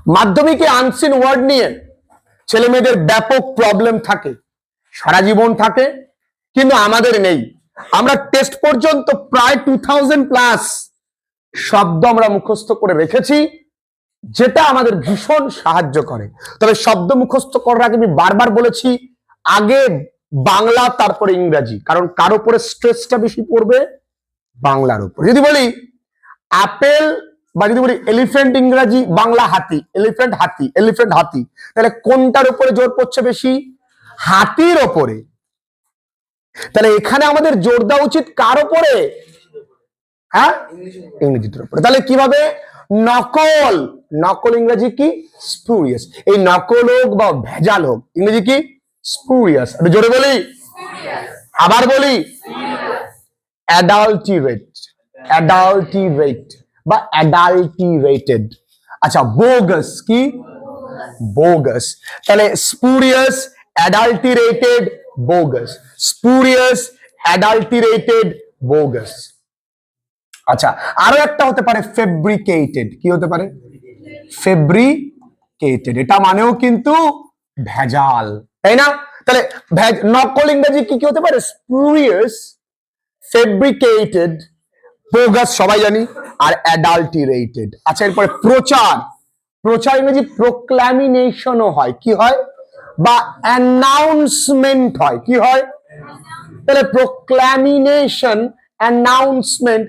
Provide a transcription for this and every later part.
মাধ্যমিকে unseen word নিয়ে ছেলে মেয়েদের ব্যাপক প্রবলেম থাকে, সারা জীবন থাকে, কিন্তু আমাদের নেই। আমরা টেস্ট পর্যন্ত প্রায় 2000+ শব্দ আমরা মুখস্থ করে রেখেছি, যেটা আমাদের ভীষণ সাহায্য করে। তবে শব্দ মুখস্থ করার আগে আমি বারবার বলেছি, আগে বাংলা তারপরে ইংরাজি, কারণ কার উপরে স্ট্রেসটা বেশি পড়বে? বাংলার উপর। যদি বলি আপেল বা যদি বলি এলিফ্যান্ট ইংরাজি, বাংলা হাতি, এলিফ্যান্ট হাতি, এলিফ্যান্ট হাতি, তাহলে কোনটার উপরে জোর পড়ছে বেশি? হাতির ওপরে। তাহলে এখানে আমাদের জোর দেওয়া উচিত কার উপরে? হ্যাঁ, ইংরেজিটার উপরে। তাহলে কিভাবে? নকল, নকল ইংরেজি কি? স্পুরিয়াস। এই নকল হোক বা ভেজাল হোক, ইংরেজি কি? স্পুরিয়াস। আমি জোরে বলি, আবার বলি, অ্যাডাল্টিরেট, অ্যাডাল্টিরেট বা অ্যাডাল্টিরেটেড। আচ্ছা, বোগাস কি? বোগাস। তাহলে spurious, adulterated, bogus. Spurious, adulterated, bogus. আচ্ছা, আরো একটা হতে পারে ফেব্রিকেটেড। কি হতে পারে? ফেব্রিকেটেড। এটা মানেও কিন্তু ভেজাল, তাই না? তাহলে নকল ইংরেজি কি কি হতে পারে? স্পুরিয়াস, ফেব্রিকেটেড, বোগাস সবাই জানি, আর অ্যাডাল্টিরেটেড। আচ্ছা, এরপরে প্রচার। প্রচার ইংরেজি প্রোক্লামিনেশনও হয়। কি হয়? বা অ্যানাউন্সমেন্ট হয়। কি হয়? তাহলে প্রোক্লামিনেশন, অ্যানাউন্সমেন্ট,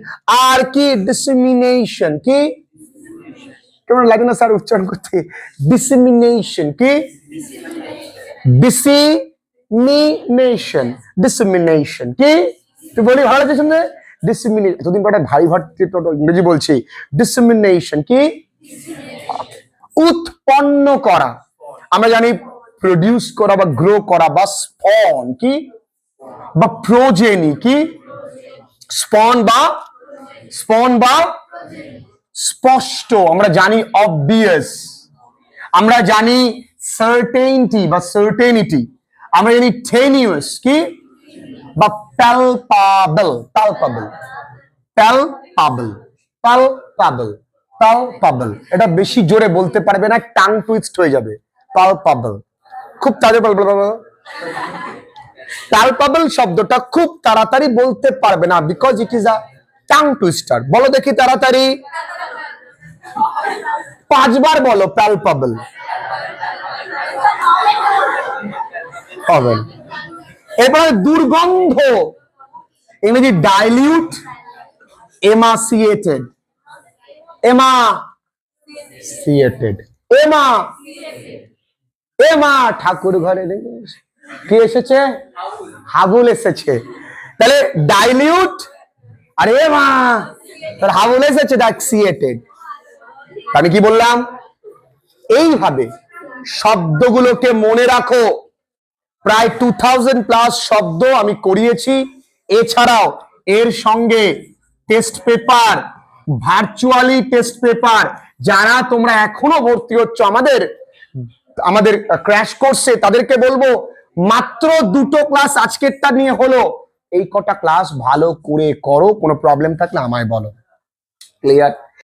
আর কি? ডিসেমিনেশন। কি? কেমন লাগে না স্যার উচ্চারণ করতে? ডিসেমিনেশন। কি? Dissemination, dissemination. কি তুই বলি ভালো লাগছে শুনতে? ডিসেমিনেশন। এতদিন পরে ভারী ভারী ইংরেজি বলছি। ডিসেমিনেশন কি? উৎপন্ন করা। আমরা জানি প্রডিউস করা বা গ্রো করা বা স্পন। কি? বা প্রোজেনি। কি? স্পন বা স্পষ্ট। আমরা জানি অবভিয়াস, আমরা জানি সার্টেইনটি বা সার্টেনিটি, আমরা জানি টেনিউয়াস। কি? বা প্যালপাবল, প্যালপাবল, প্যালপাবল, প্যালপাবল, প্যালপাবল। এটা বেশি জোরে বলতে পারবে না, টাং টুইস্ট হয়ে যাবে। প্যালপাবল, খুব তাড়াতাড়ি। প্যালপাবল শব্দটা খুব তাড়াতাড়ি বলতে পারবে না, because it is a tongue twister. বলো দেখি তাড়াতাড়ি, 5 বার বলো প্যালপাবল। হবে। এবার দুর্গন্ধ ইংরেজি ডাইলিউট, এমাসিয়েটেড, এমাসিয়েটেড, এমা ঠাকুর ঘরে কি এসেছে? হাবুল এসেছে। তাহলে ডাইলিউট আর এমা, তার হাবুল এসেছে, ডাক্সিয়েটেড। আমি কি বললাম? এইভাবে শব্দগুলোকে মনে রাখো। প্রায় 2000+ শব্দ আমি করিয়েছি। এছাড়াও এর সঙ্গে test paper, virtually test paper, যারা তোমরা এখনো ভর্তি হচ্ছ আমাদের ক্র্যাশ কোর্সে, তাদেরকে বলবো মাত্র 2টো ক্লাস আজকেরটা নিয়ে হলো। এই কটা ক্লাস ভালো করে করো, কোনো প্রবলেম থাকলে আমায় বলো। ক্লিয়ার?